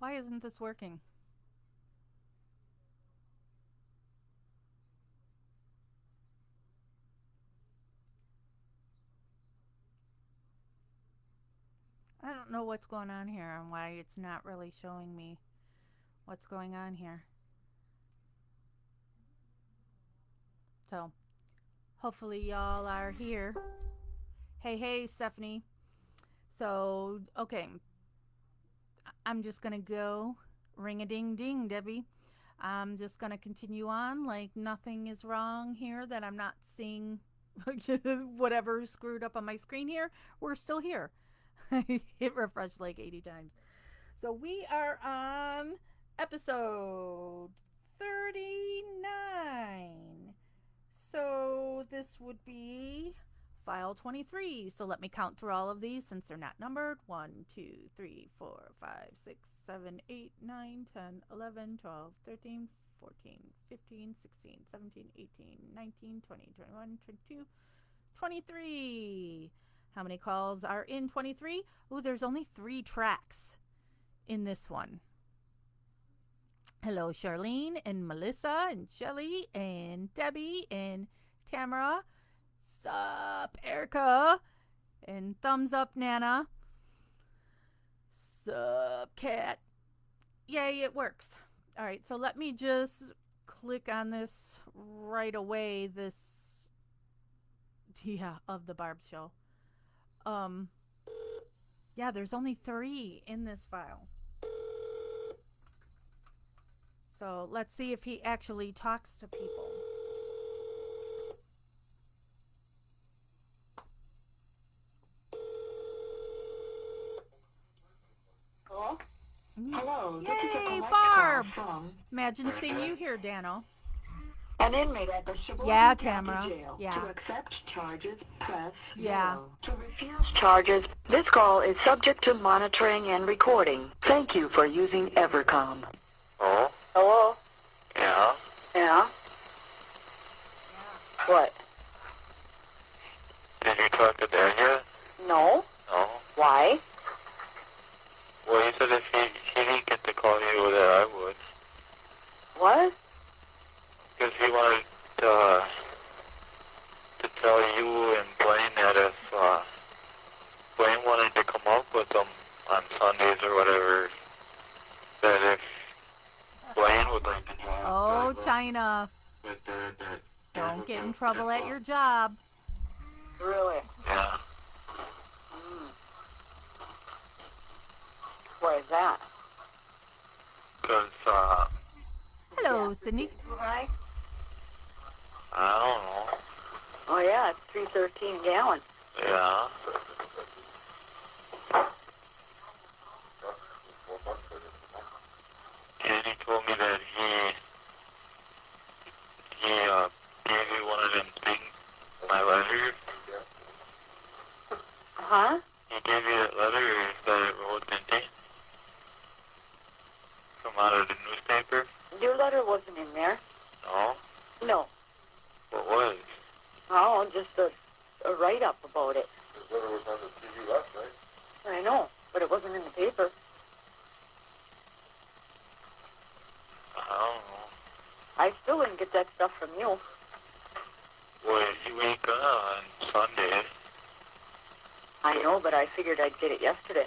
Why isn't this working? I don't know what's going on here and why it's not really showing me what's going on here. So, hopefully, y'all are here. Hey, hey, Stephanie. So, okay, I'm just going to go ring a ding ding, Debbie. I'm just going to continue on like nothing is wrong here, that I'm not seeing whatever screwed up on my screen here. We're still here. It refreshed like 80 times. So we are on episode 39. So this would be file 23. So let me count through all of these since they're not numbered. 1, 2, 3, 4, 5, 6, 7, 8, 9, 10, 11, 12, 13, 14, 15, 16, 17, 18, 19, 20, 21, 22, 23. How many calls are in 23? Oh, there's only 3 tracks in this one. Hello, Charlene and Melissa and Shelly and Debbie and Tamara. Sup, Erica? And thumbs up, Nana. Sup, Cat? Yay, it works. All right, so let me just click on this right away. This, yeah, of the Barb Show. Um, yeah, there's only 3 in this file. So let's see if he actually talks to people. Hello? Hello, this is a Yay, collect call Barb! from Imagine seeing you here, Dano. an inmate at the Yeah, Sheboygan County Tamara. Jail. Yeah. To accept charges, press Yeah. 0. To refuse charges, this call is subject to monitoring and recording. Thank you for using Evercom. Oh? Hello? Yeah? Yeah? What? Did you talk to Dad yet? No? No? Why? Well, he said if he didn't get to call you that I would. What? Because he wanted to tell you and Blaine that if Blaine wanted to come up with them on Sundays or whatever, that if Blaine would like to join. Oh, China. But that Don't get in trouble at your job. Really? Yeah. Why is that? Because, Hello, Sydney. Right? I don't know. Oh yeah, it's 313 a gallon. Yeah. And he told me that he gave you one of them things, my letter. Huh? He gave you that letter that it wrote, didn't he? From out of the newspaper? Your letter wasn't in there. No? No. What was? Oh, just a write-up about it. His letter was on the TV last night. I know, but it wasn't in the paper. I don't know. I still didn't get that stuff from you. Well, you ain't gonna on Sunday. I know, but I figured I'd get it yesterday.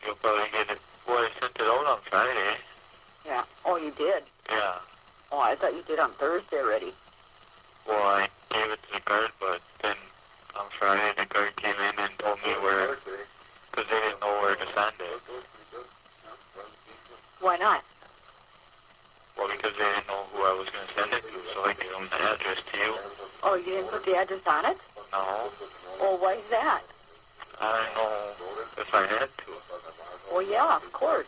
You'll probably get it. Well, I sent it out on Friday. Yeah. Oh, you did? Yeah. Oh, I thought you did on Thursday already. Well, I gave it to the guard, but then on Friday the guard came in and told me where, because they didn't know where to send it. Why not? Well, because they didn't know who I was going to send it to, so I gave them the address to you. Oh, you didn't put the address on it? No, Oh, why is that? I didn't know if I had to. Well, yeah, of course.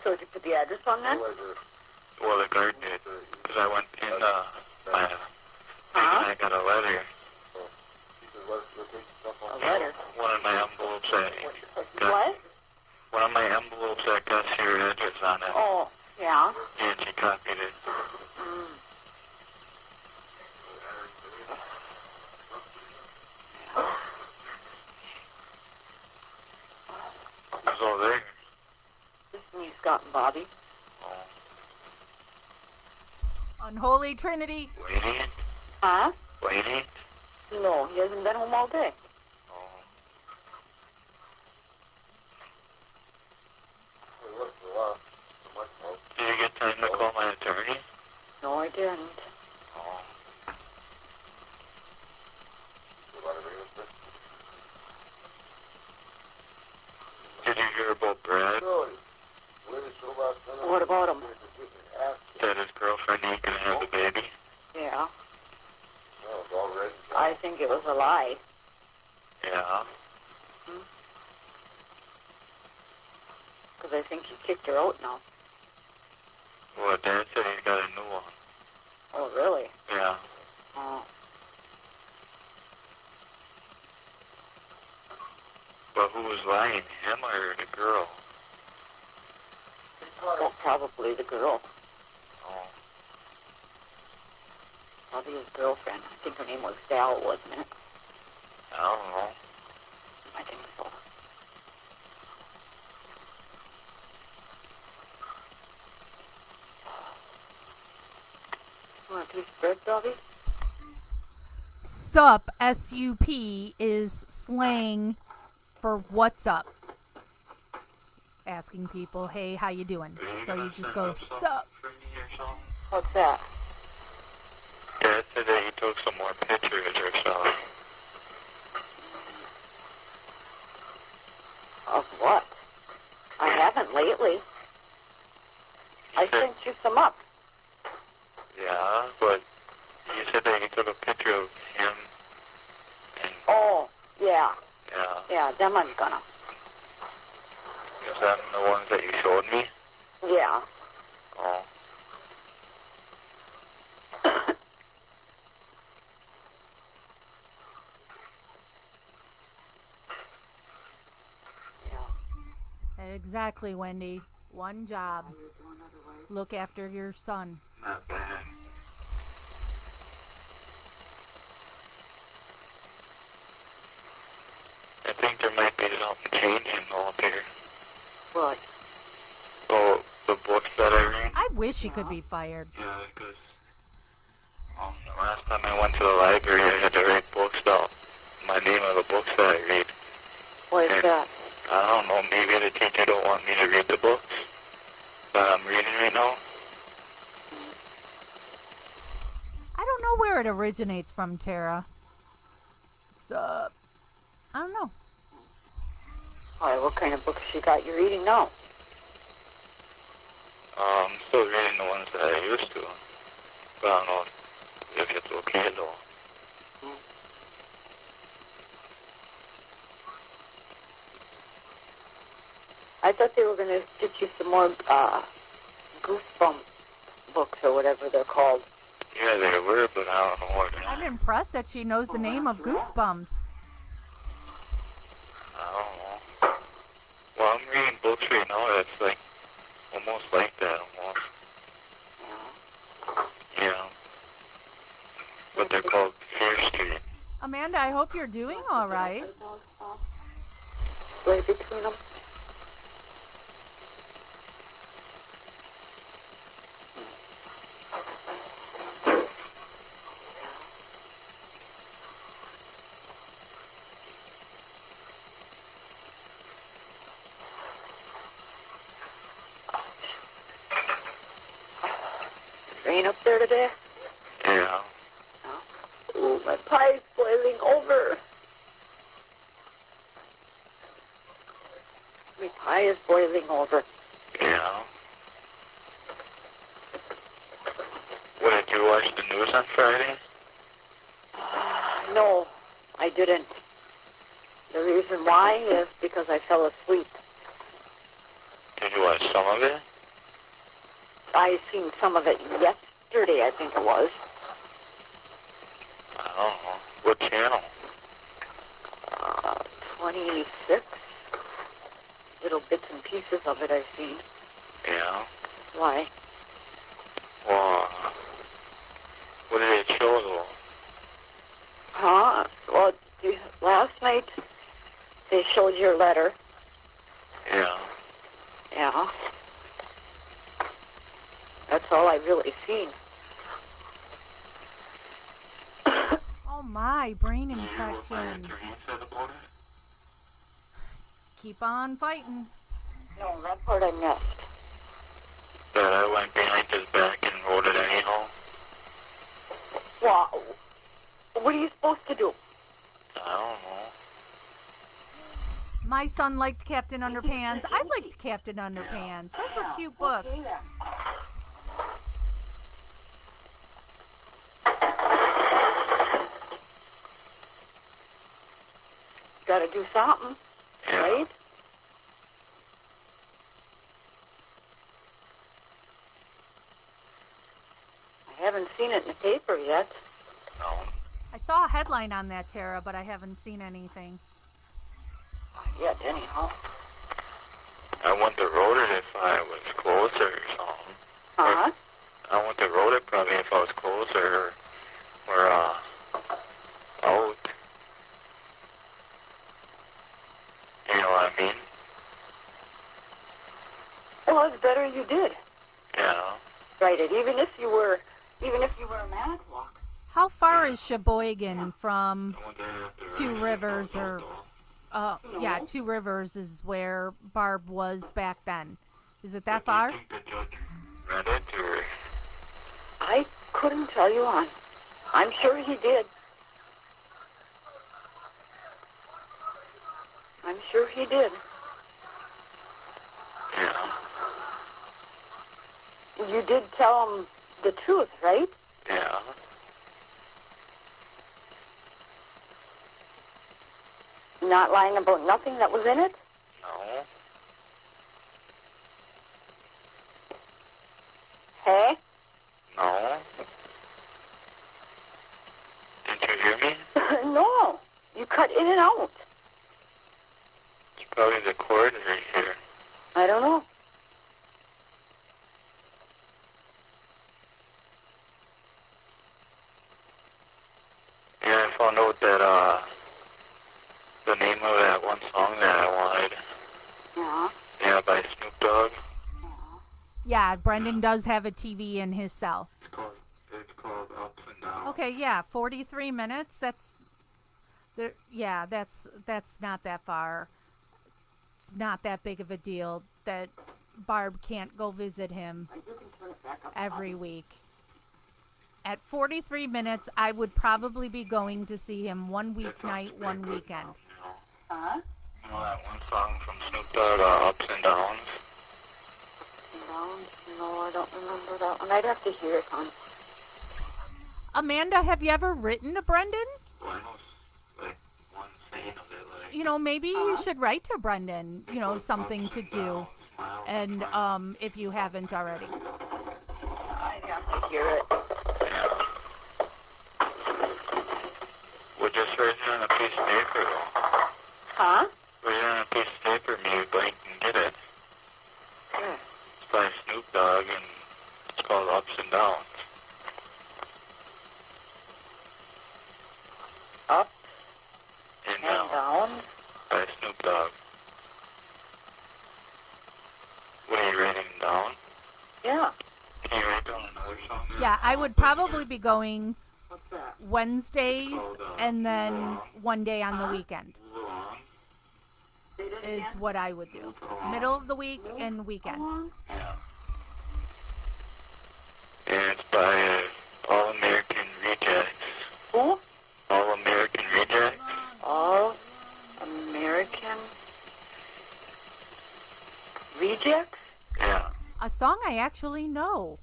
So did you put the address on there? Well, the guard did, because I went in my, and Huh? I got a letter. A letter? One of my envelopes that got, What? one of my envelopes that got your address on it. Oh, yeah. And she copied it. Mm. was all there. This is me, Scott and Bobby. Oh, Unholy Trinity. waiting? Huh? Waiting? No, he hasn't been home all day. Oh. Did you get time to call my attorney? No, I didn't. Oh. Did you hear about Brad? What about him? That his girlfriend ain't gonna have a baby? Yeah. I think it was a lie. Yeah. Because I think he kicked her out now. Well, Dad said he's got a new one. Oh, really? Yeah. Oh. But who was lying, him or the girl? Well, probably the girl. Oh. Probably his girlfriend. I think her name was Val, wasn't it? I don't know. I think so. You want a piece of bread, Bobby? Sup, S-U-P, is slang for what's up. Asking people, hey, how you doing? So you just go, sup. For me or something? What's that? Dad said that he took some more pictures or something. Of what? I haven't lately. I sent you some up. Yeah, but you said that he took a picture of him and, Oh, yeah. yeah. Yeah, them I'm gonna. Is that the ones that you showed me? Yeah. Oh. Yeah. Exactly, Wendy. One job. Look after your son. Not bad. I think there might be something changing up here. What? Oh, the books that I read? I wish he could be fired. Yeah, because the last time I went to the library, I had to write books down. My name of the books that I read. What is And that? I don't know, maybe the teacher don't want me to read the books that I'm reading right now. I don't know where it originates from, Tara. Sup? I don't know. Alright, what kind of books you got you reading now? I'm still reading the ones that I used to. But I don't know if it's okay though. I thought they were going to get you some more Goosebump books or whatever they're called. Yeah, they were, but I don't know what they I'm are. impressed that she knows the name of Goosebumps. I don't know. Well, I'm reading books right now that's like, almost like that almost. Yeah. But they're called Fear Street. Amanda, I hope you're doing all right. Right between them. Rain up there today? Yeah. Ooh, my pie's boiling over. My pie is boiling over. Yeah. What, did you watch the news on Friday? No, I didn't. The reason why is because I fell asleep. Did you watch some of it? I seen some of it yesterday, I think it was. I don't know. What channel? 26. Little bits and pieces of it I've seen. Yeah. Why? Well, what did it show though? Huh? Well, last night they showed your letter. Yeah. That's all I've really seen. Oh my, brain You with my infection. attorney said about it? Keep on fighting. No, that part I missed. That I went behind his back and wrote it anyhow? Well, what are you supposed to do? I don't know. My son liked Captain Underpants. I liked Captain Underpants. Those were cute books. Okay, then. Gotta do something, Yeah. right? I haven't seen it in the paper yet. No. I saw a headline on that, Tara, but I haven't seen anything. Yet, anyhow. I wouldn't have wrote it if I was closer or something. Huh? I wouldn't have wrote it probably if I was closer or out. You know what I mean? Well, it's better you did. Yeah. Write it, even if you were a Manitowoc. How far is Sheboygan from I wouldn't have to Two write Rivers anything or... about yeah, Two Rivers is where Barb was back then. Is it that Do you far? think the judge read it or... I couldn't tell you, hon. I'm sure he did. I'm sure he did. Yeah. You did tell him the truth, right? Yeah. Not lying about nothing that was in it? No. Hey? No. Didn't you hear me? No. You cut in and out. It's probably the cord right here. I don't know. Yeah, I found out that, the name of that one song that I wanted. Yeah. Yeah, by Snoop Dogg. Yeah, Brendan does have a TV in his cell. It's called Ups and Downs. Okay, yeah, 43 minutes. That's not that far. It's not that big of a deal that Barb can't go visit him You can turn it back up. every week. At 43 minutes, I would probably be going to see him one weeknight, one weekend. Huh? You know that one song from Snoop Dogg, Ups and Downs? No, I don't remember that one. I'd have to hear it, hon. Amanda, have you ever written to Brendan? Well, I know, like, one scene of it, like... You know, maybe you should write to Brendan, you know, something to do. And if you haven't already. I'd have to hear it. Yeah. We'll just write it on a piece of paper, though. Huh? Write it on a piece of paper, maybe Blake can get it. Yeah. It's by Snoop Dogg, and it's called Ups and Downs. Up And and down. down. By Snoop Dogg. What are you writing down? Yeah. Can you write down another song? there? Yeah, I would probably be going What's that? Wednesdays and then one day on the weekend Move along. Say that is again? what I would do. Middle of the week and weekend. Along? Yeah. And it's by All American Rejects. Who? All American Rejects? All American Rejects? Yeah. A song I actually know.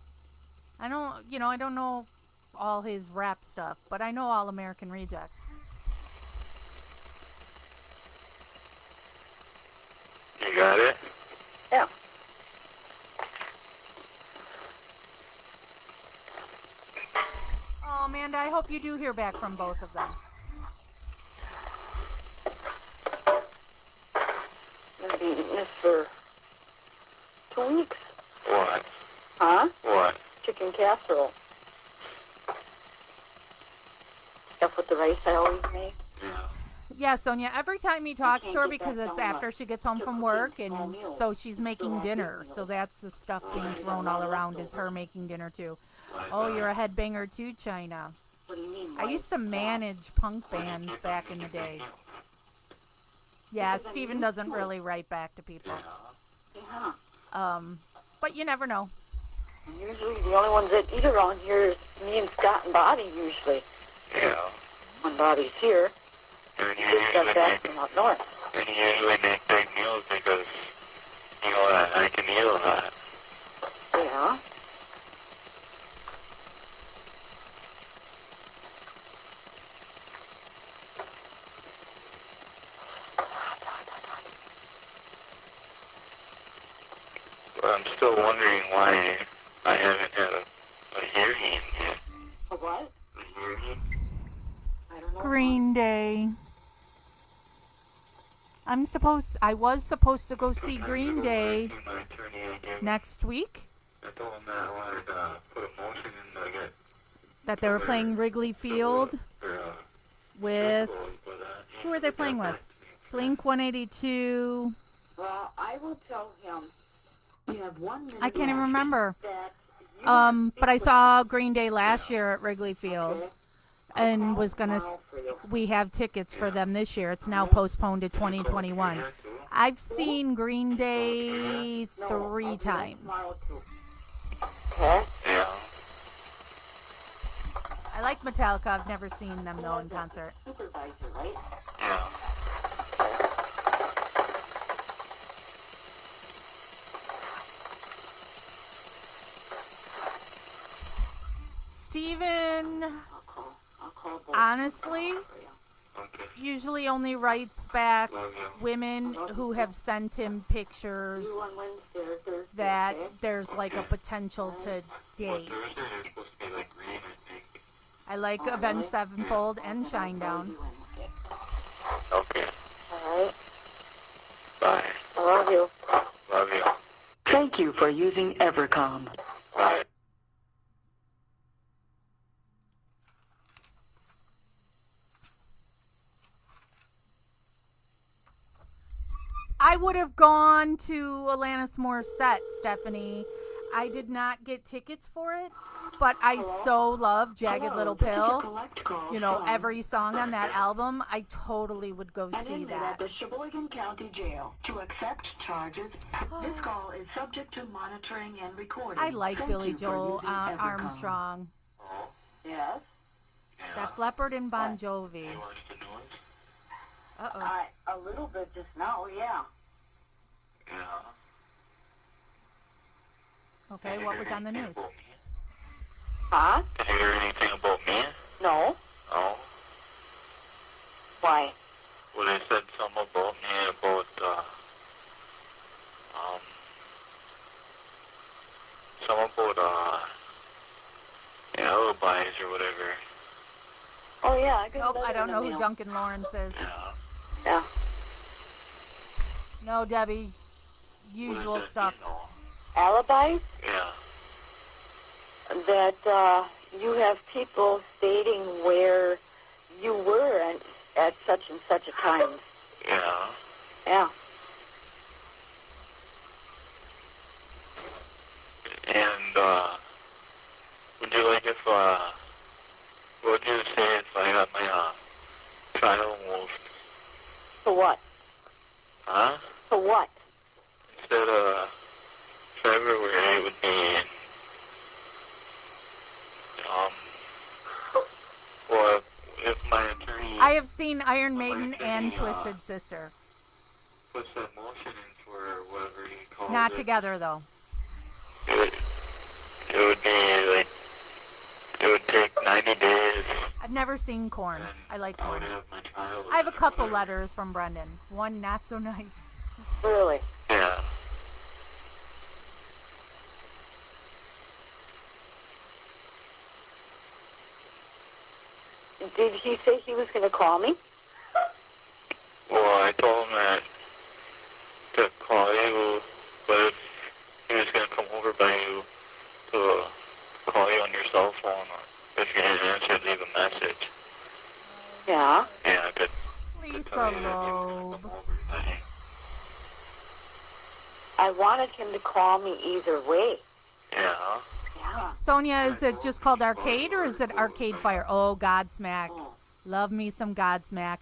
I don't know all his rap stuff, but I know All American Rejects. You got it? Yeah. Oh, Amanda, I hope you do hear back from both of them. I'm gonna be eating this for 2 weeks. What? Huh? What? Chicken casserole. Stuff with the rice I always make. Yeah. Yeah, Sonia, every time he talks to her, because it's after she gets home from work, and so she's making dinner. So that's the stuff being thrown all around, is her making dinner too. Oh, you're a headbanger too, China. What do you mean? I used to manage punk bands back in the day. Yeah, Steven doesn't really write back to people. Yeah. But you never know. And usually the only ones that eat around here is me and Scott and Bobby usually. Yeah. When Bobby's here. And you He just got usually back make, from up north. and you usually make big meals because, you know, I can eat a lot. Yeah. But I'm still wondering why I haven't had a hearing yet. A what? A hearing? I don't know. Green Day. I was supposed to go see Green Day next week. I told him that I wanted to put a motion in to get That they were playing Wrigley Field with, for that. who were they playing with? Blink 182. Well, I will tell him you have 1 minute I can't even left remember. that you But I saw Green Day last year at Wrigley Field, and was gonna. We have tickets for them this year. It's now postponed to 2021. I've seen Green Day 3 times. Okay. Yeah. I like Metallica. I've never seen them though in concert. Supervisor, right? Yeah. Steven, I'll call both. honestly, Okay. usually only writes back Love you. women who have sent him pictures You on Wednesday or Thursday, that okay? there's like a potential to Well, date. Thursday they're supposed to be like green, I think. I like Avenged Sevenfold and Shinedown. Okay. Alright. Bye. I love you. Love you. Thank you for using Evercom. Bye. I would have gone to Alanis Morissette, Stephanie. I did not get tickets for it, but I so love Jagged Little Pill. You know, every song on that album, I totally would go And see ended at that. the Sheboygan County Jail to accept charges. This call is subject to monitoring and recording. I like Thank Billy you for Joel using Evercom. Armstrong. Yes? That Leopard and Bon Jovi. You watch the news? Uh-oh. A little bit just now, yeah. Yeah. Okay, what was on the news? Huh? Did you hear anything about me? No. No. Why? Well, they said something about me about, something about, alibis or whatever. Oh, yeah, I got Nope, that I in don't the know who mail. Duncan Lawrence is. Yeah. Yeah. No, Debbie. Usual stuff. You know. Alibis? Yeah. That, you have people stating where you were at such and such a time. Yeah. Yeah. And, would you like if, what would you say if I got my, trial moved? For what? Huh? For what? Instead of February, it would be, well, if my attorney I have seen Iron Maiden and Twisted Sister. puts that motion in for whatever he calls Not it, together, though. it would be like, it would take 90 days, I've never seen Korn. and I like I Korn. would have my trial. I have a couple whatever. letters from Brendan. One not so nice. Really? Yeah. Did he say he was going to call me? Well, I told him that to call you, but if he was going to come over by you to call you on your cell phone, or if you didn't answer, leave a message. Yeah. Yeah, I could. Please, Talk I wanted him to call me either way. Yeah. Yeah. Sonia, is it just called Arcade or is it Arcade Fire? Oh, Godsmack. Love me some Godsmack.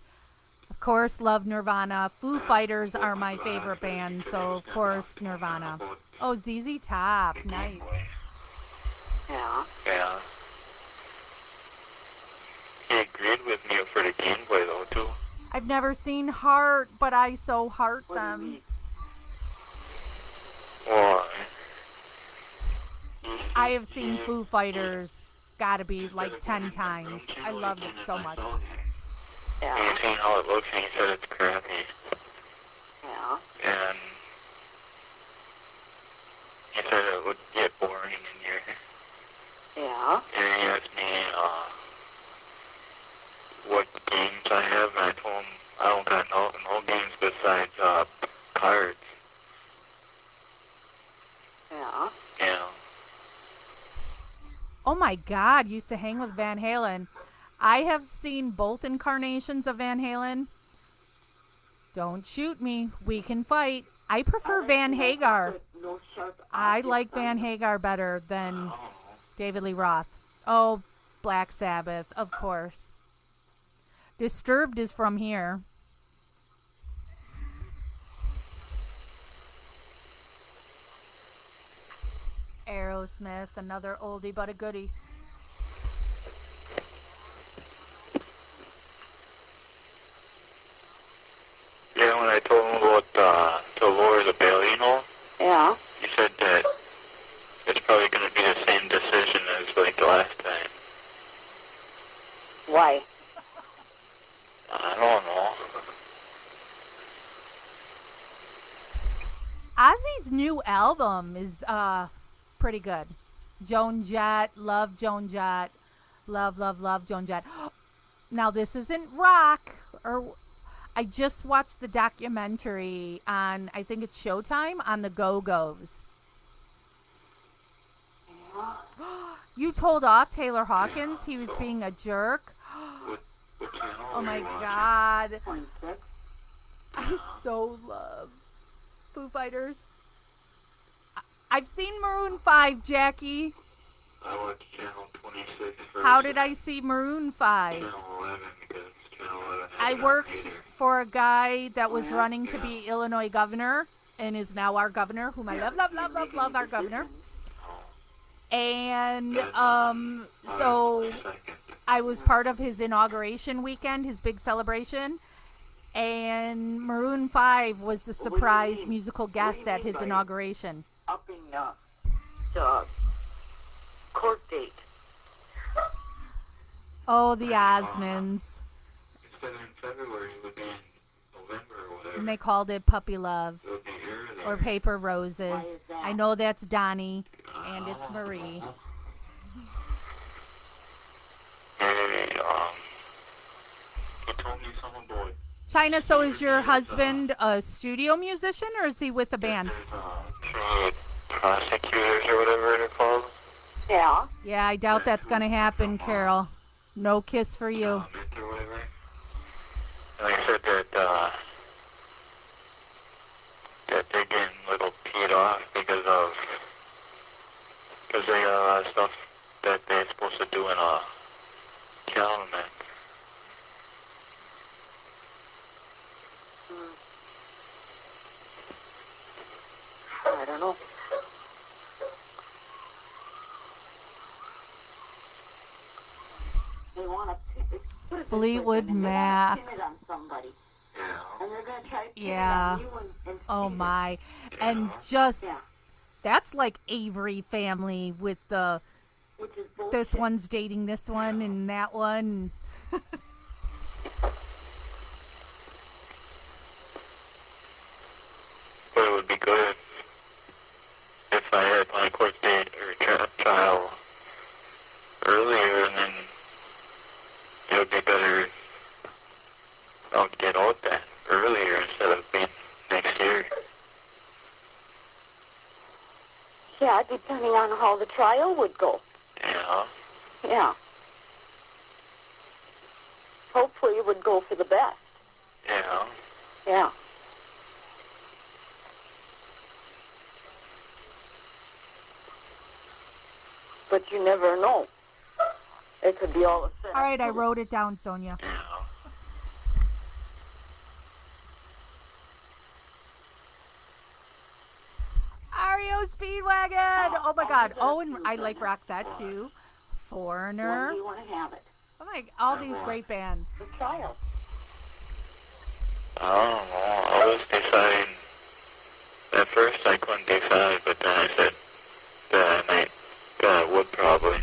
Of course, love Nirvana. Foo Fighters are my favorite band, so of course Nirvana. Oh, ZZ Top. Nice. Yeah. Yeah. He agreed with me for the Game Boy though too. I've never seen Heart, but I so heart What do you them. mean? Well, I have seen Foo Fighters, gotta be like 10 times. I loved it so much. Yeah. he seen how it looks and he said it's crappy. Yeah. And he said it would get boring in here. Yeah. And he asked me what games I have, and I told him I don't got no games besides cards. Yeah. Yeah. Oh my God, used to hang with Van Halen. I have seen both incarnations of Van Halen. Don't shoot me. We can fight. I prefer Van Hagar. I like Van Hagar better than David Lee Roth. Oh, Black Sabbath, of course. Disturbed is from here. Aerosmith, another oldie but a goodie. Yeah, when I told him about the Lord of the Bale, Yeah. he said that it's probably going to be the same decision as like the last time. Why? I don't know. Ozzy's new album is pretty good. Joan Jett, love Joan Jett. Love Joan Jett. Now this isn't rock, or I just watched the documentary on, I think it's Showtime, on the Go-Go's. You told off Taylor Hawkins he was being a jerk. What channel Oh are my you watching? God. 26? I so love Foo Fighters. I've seen Maroon 5, Jackie. I watch channel 26 first. How did I see Maroon 5? Channel 11 because channel 11 has I it on worked later. for a guy that was running to be Illinois governor and is now our governor, whom I love our governor. And so I was part of his inauguration weekend, his big celebration. And Maroon 5 was the surprise musical guest at his inauguration. Upping the court date. Oh, the Osmonds. Instead of in February, it would be in November or whatever. And they called it Puppy Love It would be here or or there. Paper Roses. Why is that? I know that's Donnie, and it's Marie. Hey, he told me something about China, so is your husband a studio musician or is he with a band? there's trade prosecutors or whatever they're called. Yeah. Yeah, I doubt that's going to happen, Carol. No kiss for you. Mint or whatever. And they said that they're getting a little peed off because they got a lot of stuff that they're supposed to do in a calendar. I don't know. They want to Fleetwood Mac. pin it on somebody. Yeah. And they're going to try to pin Yeah. it on you and Oh seize it. my. And just, Yeah. that's like Avery family with the, Which is bullshit. this one's dating this one and that one. But it would be good if I had my court date or trial earlier, and then it would be better if I would get out that earlier instead of being next year. Yeah, depending on how the trial would go. You know? Yeah. Hopefully it would go for the best. You know? Yeah. but you never know. It could be all a setup. All right, I wrote it down, Sonia. You know. REO Speedwagon! Oh my god. Oh, and I like Roxette too. When Foreigner. do you want to have it? Oh my, all these great bands. The trial. I don't know. I was deciding. At first I couldn't decide, but then I said that I would probably.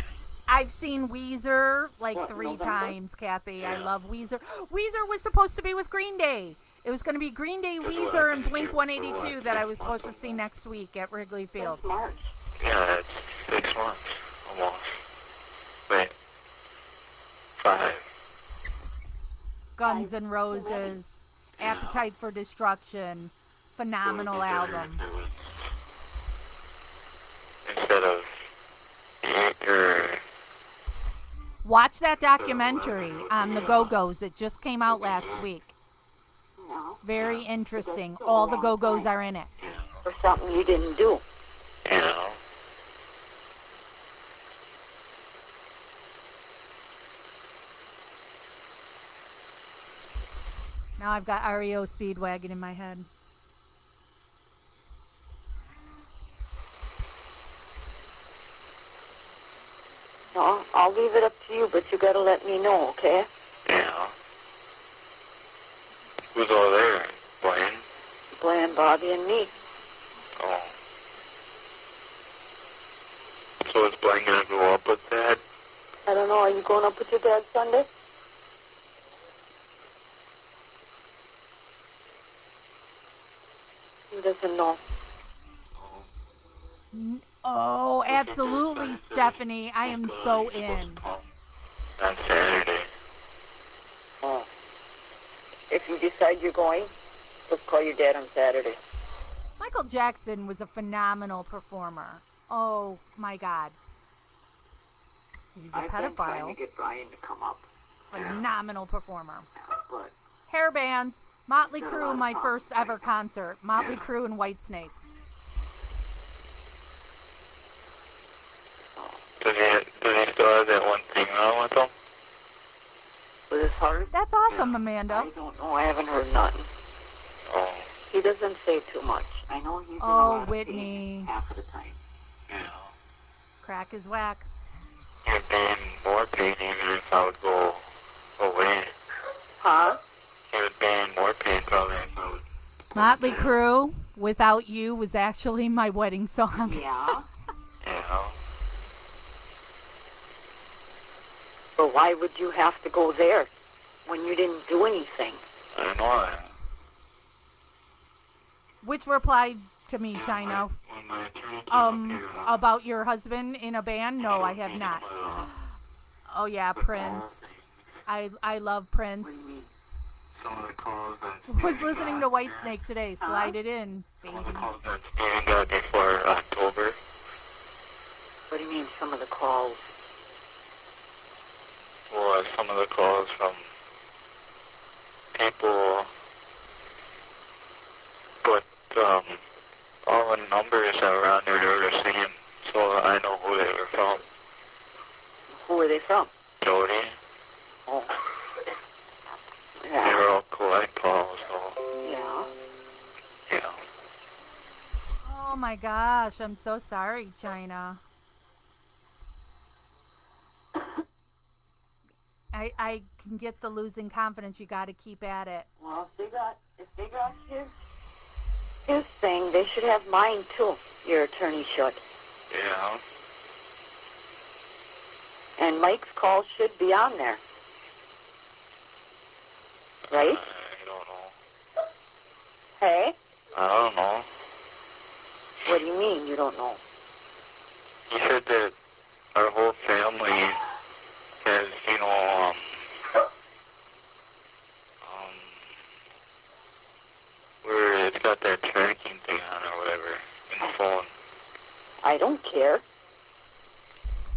I've seen Weezer like What, 3 November? times, Kathy. I Yeah. love Weezer. Weezer was supposed to be with Green Day. It was going to be Green Day, Weezer, and Blink 182 that I was supposed to see next week at Wrigley Field. That's March. Yeah, it's 6 months almost. Wait. 5. Guns N' Roses, Appetite for Destruction, phenomenal album. Instead of your Watch that documentary on the Go-Go's. It just came out last week. No. Very interesting. All the Go-Go's are in it. For something you didn't do. you know. Now I've got REO Speedwagon in my head. No, I'll leave it up to you, but you gotta let me know, okay? Yeah. Who's all there? Blaine? Blaine, Bobby, and me. Oh. So is Blaine gonna go up with that? I don't know, are you going up with your dad Sunday? He doesn't know. Oh, absolutely, Stephanie. I am so in. On Saturday. Oh. If you decide you're going, just call your dad on Saturday. Michael Jackson was a phenomenal performer. Oh, my God. He's a pedophile. get Brian to come up, Phenomenal performer. but Hair bands. Motley Crue, my first ever concert. Motley Crue and Whitesnake. Does he still have that one thing wrong with him? with his heart, That's awesome, Amanda. I don't know. I haven't heard nothing. Oh. He doesn't say too much. I know he's in a Oh, lot of Whitney. pain half of the time. Yeah. Crack is whack. You'd be in more pain even if I would go away. Huh? He would be in more pain probably if I would. Motley Crue, Without You, was actually my wedding song. Yeah. You know? But why would you have to go there when you didn't do anything? I know that. Which replied to me, Chino. When my attorney came up here, About your husband in a band? No, I have not. Oh yeah, Prince. I love Prince. some of the calls that Was listening to Whitesnake today. Slide it in, baby. some of the calls that Steven got before October. What do you mean, some of the calls? Well, some of the calls from people put all the numbers that were on there, they were the same, so I know who they were from. Who are they from? Jody, Oh. they Yeah. were all collect calls, so, Yeah. you know. Oh my gosh, I'm so sorry, China. I can get the losing confidence. You got to keep at it. Well, if they got his thing, they should have mine too. Your attorney should. Yeah, And Mike's call should be on there. Right? I don't know. Hey? I don't know. What do you mean you don't know? He said that our whole family has, you know, where it's got that tracking thing on or whatever in the phone. I don't care.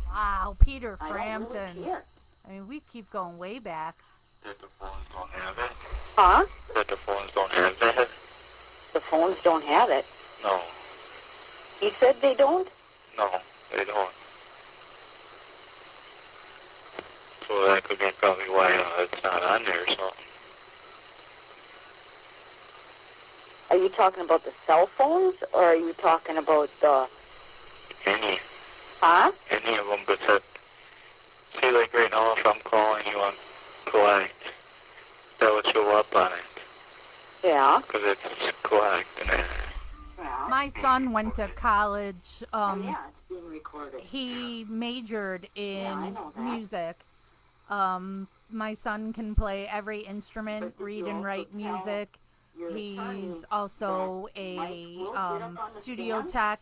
Wow, Peter I don't Frampton. really care. I mean, we keep going way back. That the phones don't have it? Huh? That the phones don't have that? The phones don't have it. No, He said they don't? no, they don't. So that could be probably why it's not on there or something. Are you talking about the cell phones, or are you talking about the... Any Huh? of them, but see, like right now, if I'm calling you on collect, that would show up on it, Yeah. because it's collect, and then, Yeah. My son went to college. Yeah, it's being recorded. He majored Yeah, I in know that. music. My son can play every instrument, But did read you and also write tell music. your attorney He's also that a Mike will get up on the studio stand? tech.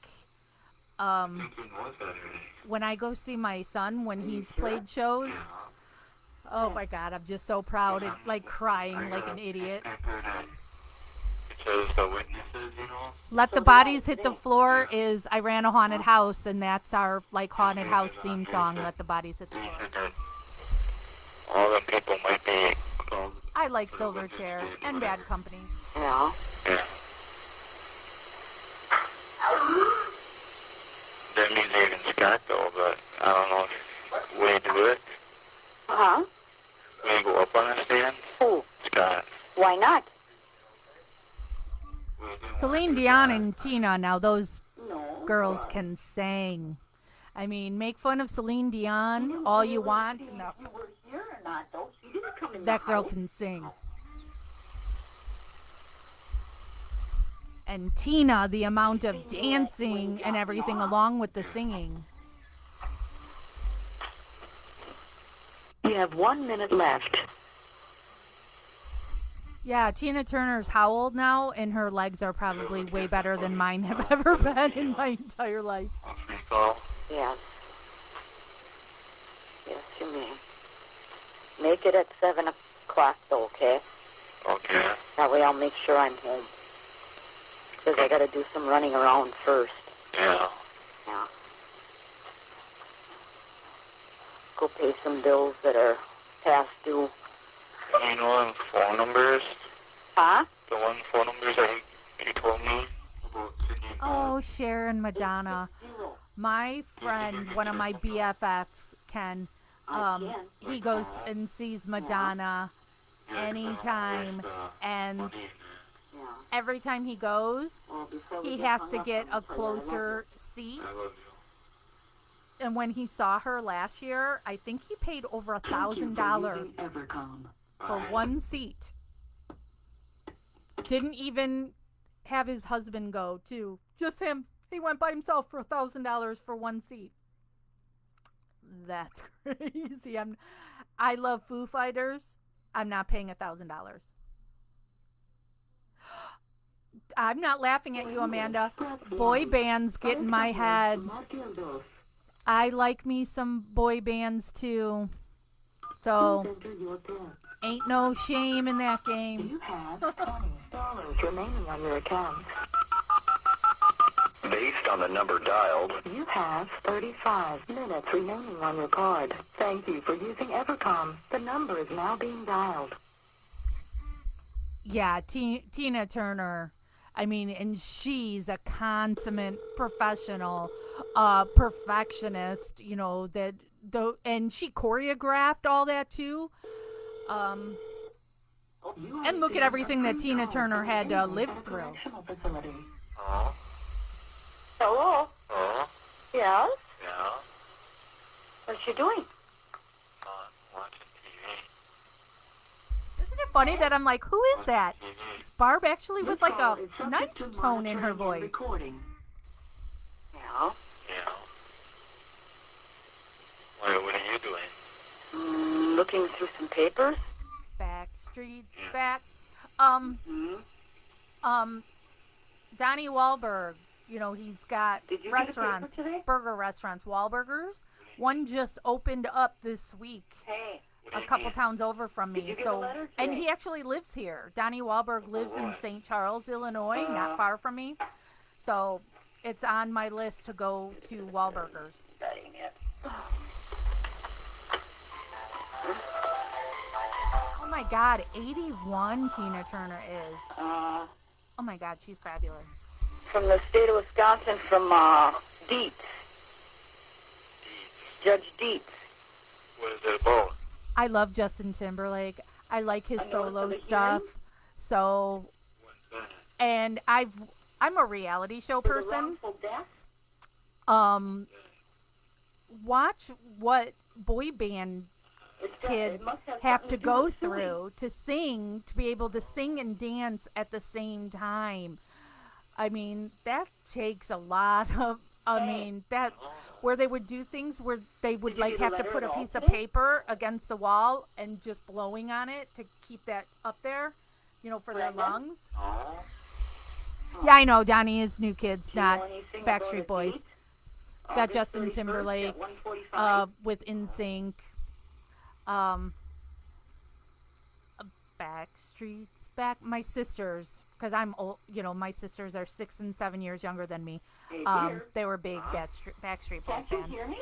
I think he knows that already. When I go see my son when Are you he's sure? played shows, Yeah. oh my God, I'm just so proud and like crying like an idiot. It says the witnesses, you know? Let So the did Bodies I. Hit the Floor is I Ran a Haunted House, and that's our like haunted house theme song, Let the Bodies Hit the He Floor. said that all them people might be called. I like Silverchair and Bad Company. Yeah. Yeah. That means even Scott though, but I don't know if we do it. Huh? We go up on a stand. Who? Scott. Why not? We do Celine want to Dion try. and Tina, now those No. girls can sing. I mean, make fun of Celine Dion all you want. No, You were here or not, though. She didn't come in that the girl house. can sing. And Tina, the amount of dancing and everything along with the singing. You have 1 minute left. Yeah, Tina Turner's how old now? And her legs are probably way better than mine have ever been in my entire life. A free call. Yes. Yes, you mean. Make it at 7 o'clock, though, okay? Okay. That way I'll make sure I'm home. Because I got to do some running around first. Yeah. Yeah. Go pay some bills that are past due. You know them phone numbers? Huh? The one phone numbers that you told me about Sydney. Oh, Sharon Madonna. 0. My friend, one of my BFFs, Ken, he goes and sees Madonna anytime, and Yeah. every time he goes, Well, before we he get has hung to up get on a the phone, I love closer seat. I love you. And when he saw her last year, I think he paid over $1,000 for one seat. Didn't even have his husband go, too. Just him. He went by himself for $1,000 for one seat. That's crazy. I love Foo Fighters. I'm not paying $1,000. I'm not laughing at you, Amanda. Boy bands get in my head. I like me some boy bands too. So, ain't no shame in that game. You have $20 remaining on your account. Based on the number dialed, You have 35 minutes remaining on your card. Thank you for using Evercom. The number is now being dialed. Yeah, Tina Turner. I mean, and she's a consummate professional, perfectionist, you know, and she choreographed all that too. And look at everything that Tina Turner had to live through. oh, Hello? oh, Yes? yeah, What's she doing? watching TV. Isn't it funny that I'm like, who is that? It's Barb actually with like a nice tone in her voice. Yeah. Yeah. What are you doing? Looking through some papers? Backstreet's Yeah. back. Hmm? Donnie Wahlberg, you know, he's got Did you get a paper restaurants, today? burger restaurants, Wahlburgers. One just opened up this week, Hey. a couple towns over from Did me. you get a So, letter and today? he actually lives here. Donnie Wahlberg lives in St. Charles, Illinois, not far from me. So, it's on my list to go to Wahlburgers. Studying it. Oh my God, 81 Tina Turner is. Uh, Oh my God, she's fabulous. from the state of Wisconsin, from Dietz. Judge Dietz. What is it about? I love Justin Timberlake. I like his A North solo of the stuff. Hearing? So, When's that? and I'm a reality show For the person. wrongful death? Um, watch what boy band It kids must have have something to do go with suing. through to sing, to be able to sing and dance at the same time. I mean, that takes a lot of. I Hey. mean, that where they would do things where they would Did you like get a have to letter put at a all piece of today? paper against the wall and just blowing on it to keep that up there, for their Brenda? lungs. Oh. Yeah, I know. Donnie is New Kids, Do you not know anything about a Backstreet Boys. date? Got August Justin 31st Timberlake at 1:45? with NSYNC. Um, Backstreet's back. My sisters, because I'm old. My sisters are 6 and 7 years younger than me. Hey, dear. They were big Backstreet Boy Can't you fans. hear me?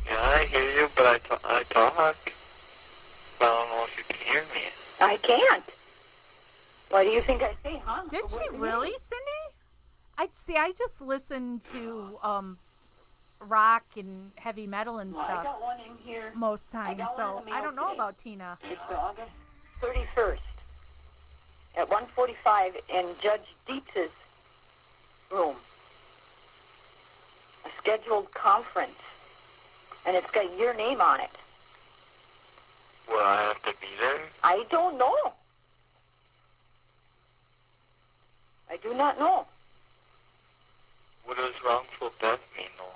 Yeah, I hear you, but I talk. But I don't know if you can hear me. I can't. Why do you think I say, huh? Did What she do you really, mean? Cindy? I just listen to rock and heavy metal and Well, I stuff got one in here. most times, got one so in the I mail don't know today. about Tina. It's August 31st at 1:45 in Judge Dietz's room. A scheduled conference. And it's got your name on it. Will I have to be there? I don't know. I do not know. What does wrongful death mean, though?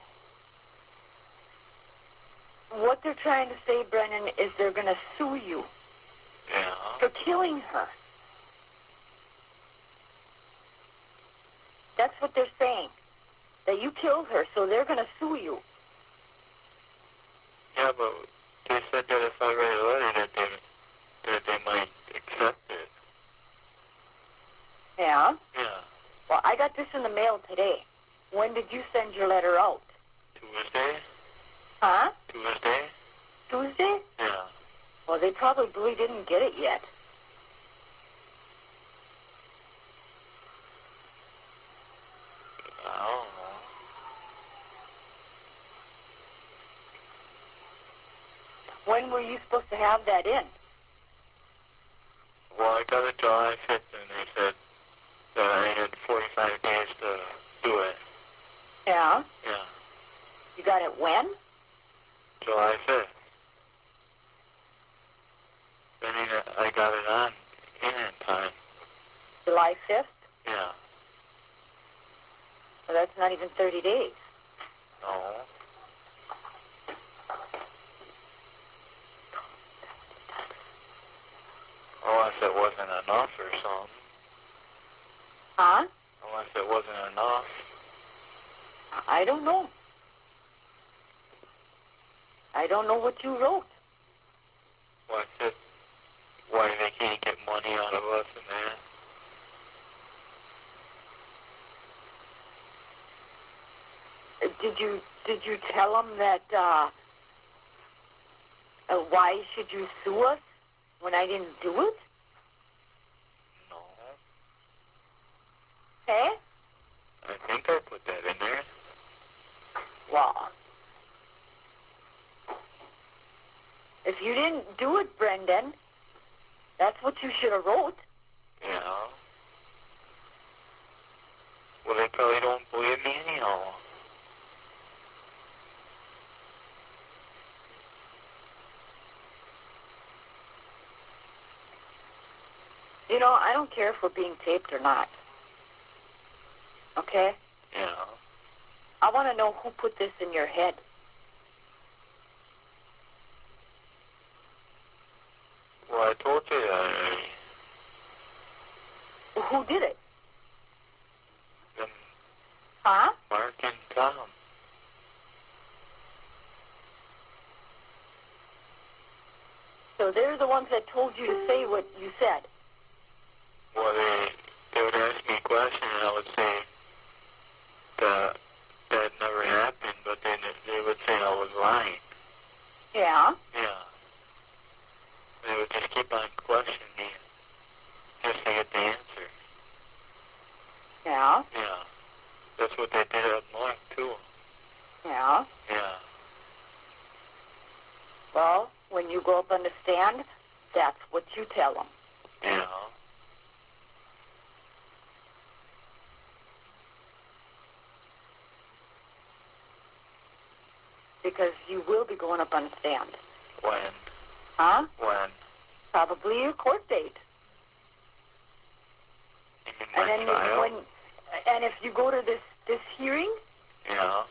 What they're trying to say, Brennan, is they're going to sue you Yeah. for killing her. That's what they're saying. That you killed her, so they're going to sue you. Yeah, but they said that if I write a letter that they might accept it. Yeah? Yeah. Well, I got this in the mail today. When did you send your letter out? Tuesday? Huh? Tuesday? Tuesday? Yeah. Well, they probably didn't get it yet. I don't know. When were you supposed to have that in? Well, I got it July 5th, and they said that I had 45 days to do it. Yeah? Yeah. You got it when? July 5th. Then I got it on in time. July 5th? Yeah. Well, that's not even 30 days. No. Unless it wasn't enough or something. Huh? Unless it wasn't enough. I don't know. I don't know what you wrote. Why they can't get money out of us and that. Did you tell them that, why should you sue us when I didn't do it? No. Hey? I think I put that in there. Well, if you didn't do it, Brendan, that's what you should have wrote. Yeah. Well, they probably don't believe me anyhow. You know, I don't care if we're being taped or not. Okay? Yeah. I want to know who put this in your head. Well, I told you that already. Who did it? Them Huh? Mark and Tom. So they're the ones that told you to say what you said. Well, they would ask me a question and I would say that never happened, but then they would say I was lying. Yeah? Yeah. They would just keep on questioning me just to get the answer. Yeah? Yeah. That's what they did up north, too. Yeah? Yeah. Well, when you go up on the stand, that's what you tell them. Yeah. Because you will be going up on the stand. When? Huh? When? Probably your court date. You mean And my then trial? and if you go to this hearing, Yeah.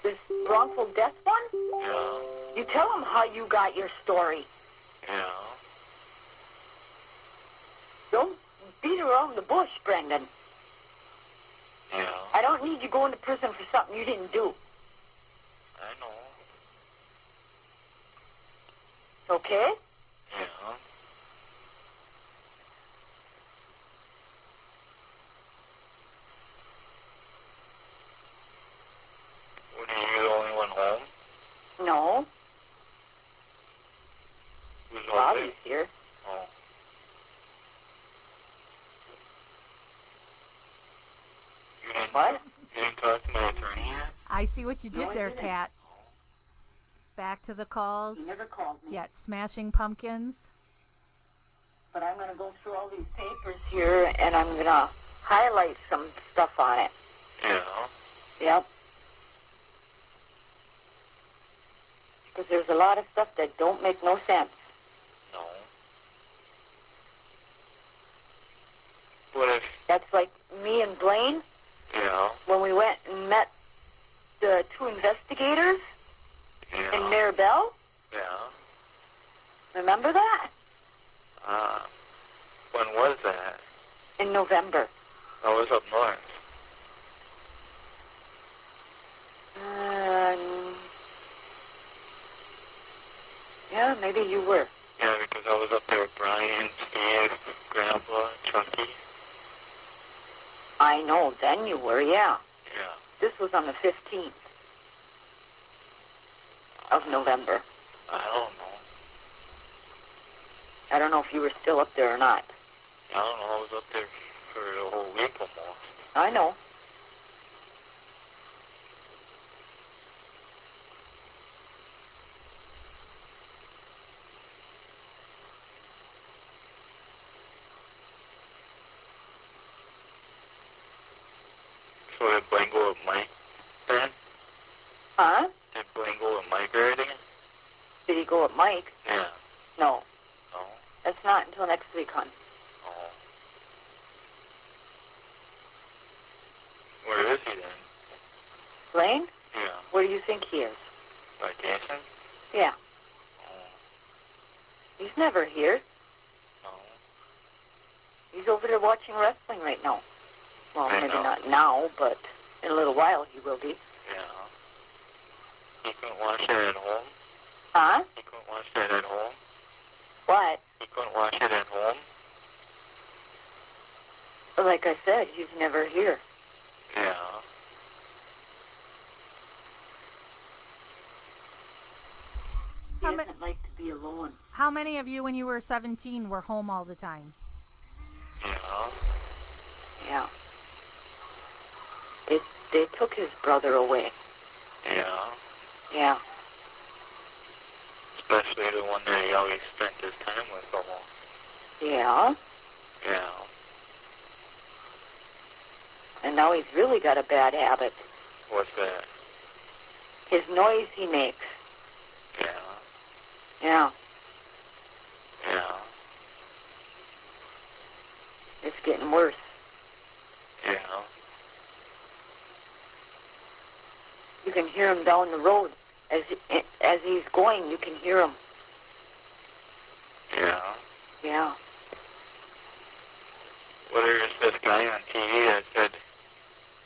this wrongful death one, Yeah. you tell them how you got your story. Yeah. Don't beat around the bush, Brendan. Yeah. I don't need you going to prison for something you didn't do. I know. Okay? Yeah. What, are you the only one home? No. Who's home? Bobby's here. Oh. You didn't, What? you didn't talk to my attorney yet? I see what you did No, I there, didn't. Kat. Back to the calls. He never called me. Yet smashing pumpkins. But I'm going to go through all these papers here, and I'm going to highlight some stuff on it. Yeah. Yep. Because there's a lot of stuff that don't make no sense. No. What if, That's like me and Blaine, yeah. when we went and met the two investigators in Yeah. Maribel. Yeah. Remember that? When was that? In November. I was up north. Yeah, maybe you were. Yeah, because I was up there with Brian, Steve, Grandpa, Chucky. I know, then you were, yeah. Yeah. This was on the 15th of November. I don't know. I don't know if you were still up there or not. I don't know. I was up there for a whole week almost. I know. So did Blaine go with Mike then? Huh? Did Blaine go with Mike already? Did he go with Mike? Yeah. No. No. That's not until next week, hon. Oh. Where is he then? Blaine? Yeah. Where do you think he is? By Jason? Yeah. Oh. He's never here. No. He's over there watching wrestling right now. Well, I maybe know. not now, but in a little while he will be. Yeah. He couldn't watch that at home? Huh? He couldn't watch that at home? What? He couldn't watch it at home? Like I said, he's never here. Yeah. He How ma- doesn't like to be alone. How many of you, when you were 17, were home all the time? Yeah. Yeah. They took his brother away. Yeah. Yeah. Especially the one that he always spent his time with almost. Yeah. Yeah. And now he's really got a bad habit. What's that? His noise he makes. Yeah. Yeah. Yeah. It's getting worse. Yeah. You can hear him down the road. As he's going, you can hear him. Yeah. Yeah. Well, there's this guy on TV that said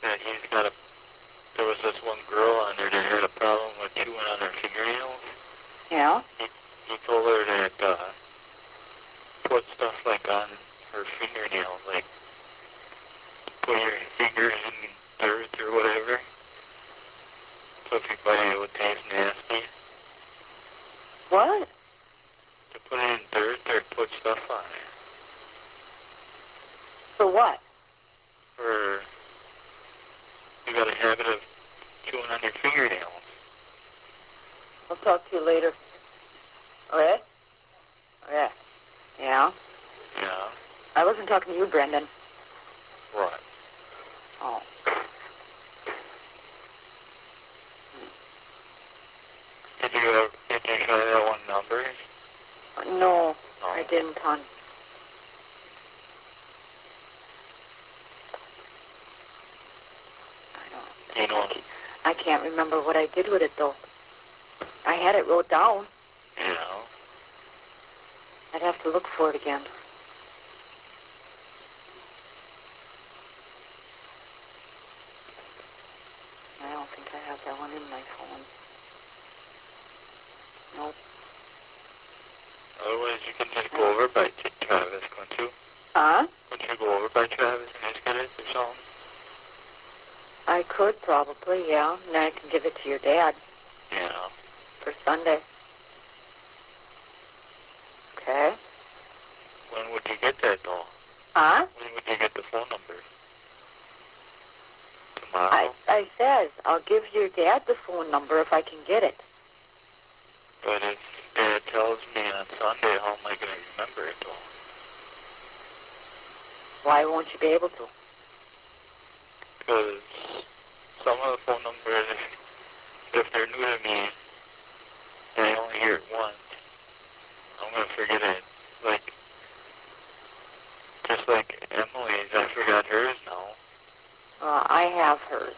that he's got a... There was this one girl on there that had a problem with chewing on her fingernails. Yeah. He told her that, put stuff like on her fingernails, like put your fingers in dirt or whatever. So if you bite it would taste nasty. What? To put it in dirt or put stuff on it. For what? Or you got a habit of chewing on your fingernails. I'll talk to you later. What? Yeah. Yeah? Yeah. I wasn't talking to you, Brendan. What? Oh. Did you try that one number? No, No. I didn't, hon. You know, I can't remember what I did with it, though. I had it wrote down. you know, I'd have to look for it again. I don't think I have that one in my phone. Nope. otherwise you can just go over by Travis, couldn't you? Huh? Couldn't you go over by Travis and just get it or something? I could probably, yeah. And then I can give it to your dad Yeah. for Sunday. Okay. When would you get that though? Huh? When would you get the phone number? Tomorrow? I says I'll give your dad the phone number if I can get it. But if Dad tells me on Sunday, how am I going to remember it though? Why won't you be able to? Because some of the phone numbers, if they're new to me, and I only hear it once, I'm going to forget it. Like, just like Emily's, I forgot hers now. I have hers.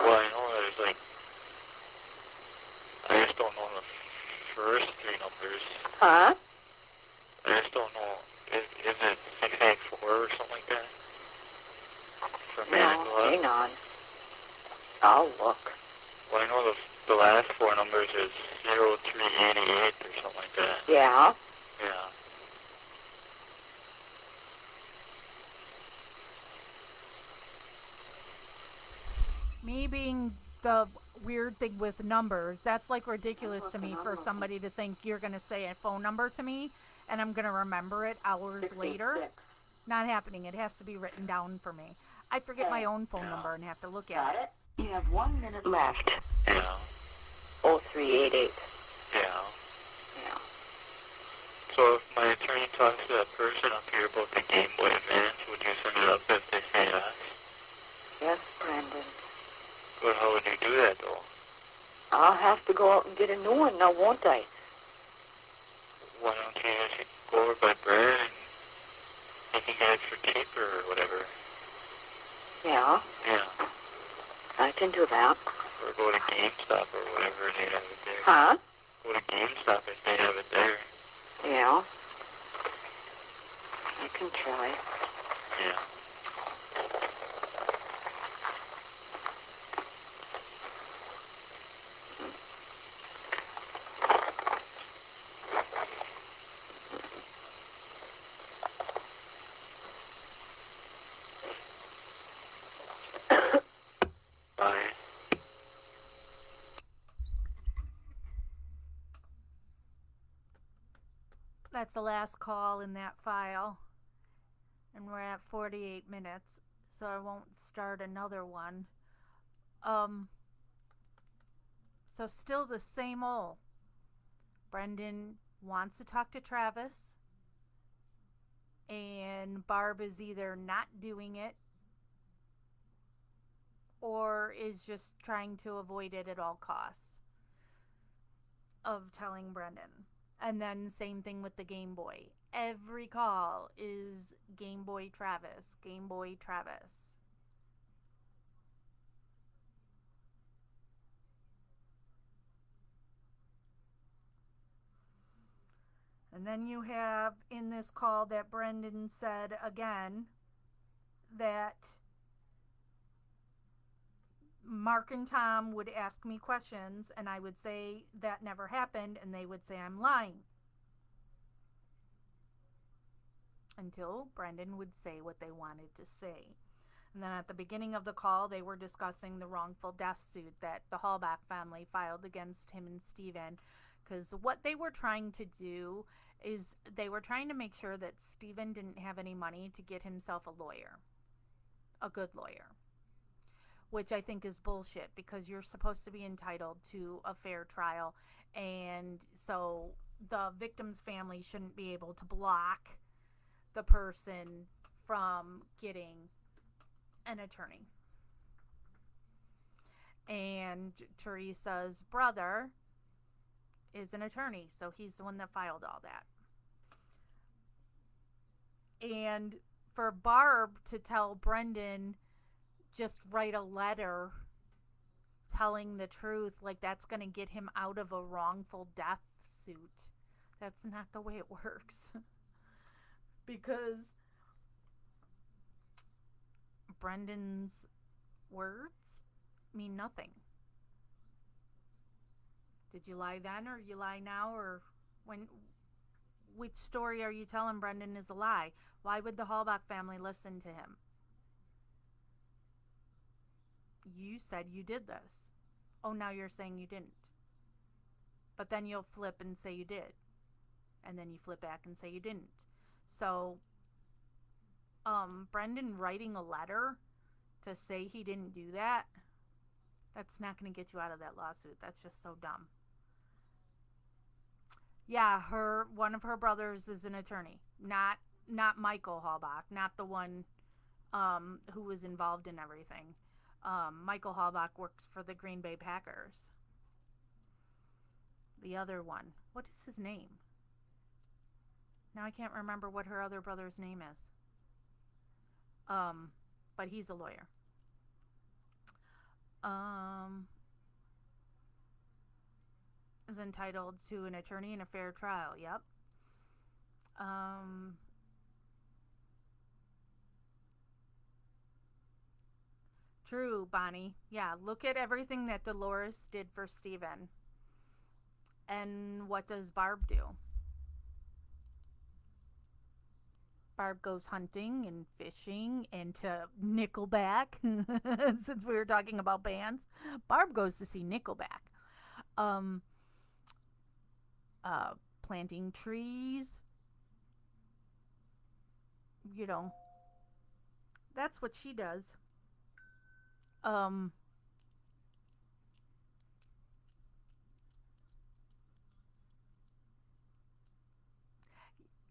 Well, I know there's like, I just don't know the first three numbers. Huh? I just don't know. Is it 684 or something like that? For No, Manitowoc? hang on. I'll look. Well, I know the last four numbers is 0388 or something like that. Yeah? Yeah. Me being the weird thing with numbers, that's like ridiculous to me for somebody to think you're going to say a phone number to me and I'm going to remember it hours later. 66. Not happening. It has to be written down for me. I forget my own phone number and have to look Got at it. it? You have 1 minute left. Yeah. 0388. Yeah. Yeah. So if my attorney talks to that person up here about the Game Boy Advance, would you send it up if they say yes? Yes, Brandon. But how would you do that though? I'll have to go out and get a new one now, won't I? Why don't you just go over by Brad and you can get it for cheaper or whatever? Yeah, Yeah. I can do that. Or go to GameStop or whatever and they have it there. Huh? Go to GameStop if they have it there. Yeah. I can try. Yeah. Bye. That's the last call in that file. And we're at 48 minutes, so I won't start another one. So still the same old. Brendan wants to talk to Travis, and Barb is either not doing it or is just trying to avoid it at all costs of telling Brendan. And then same thing with the Game Boy. Every call is Game Boy Travis, Game Boy Travis. And then you have in this call that Brendan said again that Mark and Tom would ask me questions and I would say that never happened and they would say I'm lying. Until Brendan would say what they wanted to say. And then at the beginning of the call, they were discussing the wrongful death suit that the Hallback family filed against him and Stephen. Because what they were trying to do is they were trying to make sure that Stephen didn't have any money to get himself a lawyer. A good lawyer. which I think is bullshit because you're supposed to be entitled to a fair trial. And so the victim's family shouldn't be able to block the person from getting an attorney. And Teresa's brother is an attorney, so he's the one that filed all that. And for Barb to tell Brendan, just write a letter telling the truth, like that's going to get him out of a wrongful death suit. That's not the way it works. Because Brendan's words mean nothing. Did you lie then, or you lie now, or when? Which story are you telling Brendan is a lie? Why would the Halbach family listen to him? You said you did this. Oh, now you're saying you didn't. But then you'll flip and say you did. And then you flip back and say you didn't. So, Brendan writing a letter to say he didn't do that, that's not going to get you out of that lawsuit. That's just so dumb. Yeah, one of her brothers is an attorney. Not Michael Halbach, not the one who was involved in everything. Michael Halbach works for the Green Bay Packers. The other one, what is his name? Now I can't remember what her other brother's name is. But he's a lawyer. Is entitled to an attorney and a fair trial. Yep. True, Bonnie. Yeah, look at everything that Dolores did for Steven. And what does Barb do? Barb goes hunting and fishing and to Nickelback. Since we were talking about bands, Barb goes to see Nickelback. Planting trees. You know, that's what she does.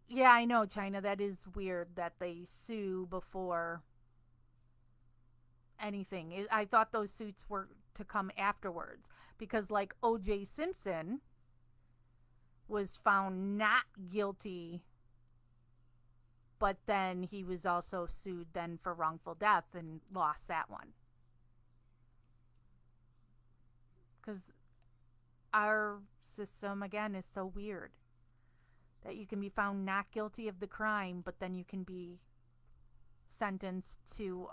Yeah, I know, China. That is weird that they sue before anything. I thought those suits were to come afterwards because, like, O.J. Simpson was found not guilty, but then he was also sued then for wrongful death and lost that one. Because our system, again, is so weird that you can be found not guilty of the crime, but then you can be sentenced to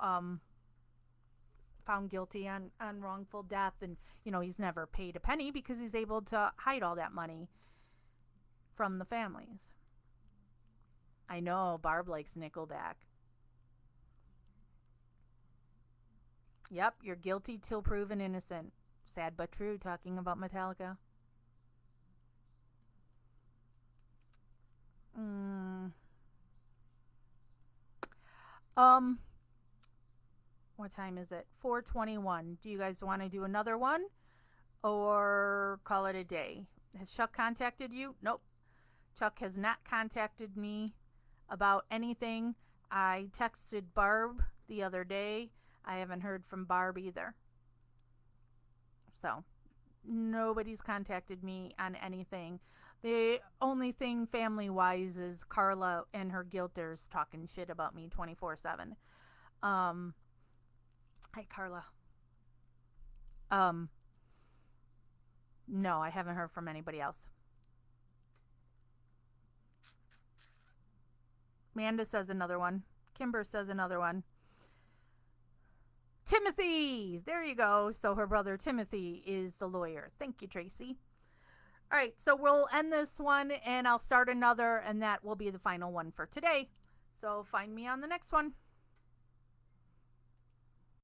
found guilty on wrongful death. And, you know, he's never paid a penny because he's able to hide all that money from the families. I know, Barb likes Nickelback. Yep, you're guilty till proven innocent. Sad but true, talking about Metallica. What time is it? 4:21. Do you guys want to do another one or call it a day? Has Chuck contacted you? Nope. Chuck has not contacted me about anything. I texted Barb the other day. I haven't heard from Barb either. So, nobody's contacted me on anything. The only thing family-wise is Carla and her guilters talking shit about me 24/7. Hi, Carla. No, I haven't heard from anybody else. Amanda says another one. Kimber says another one. Timothy! There you go. So her brother Timothy is the lawyer. Thank you, Tracy. All right, so we'll end this one and I'll start another, and that will be the final one for today. So find me on the next one.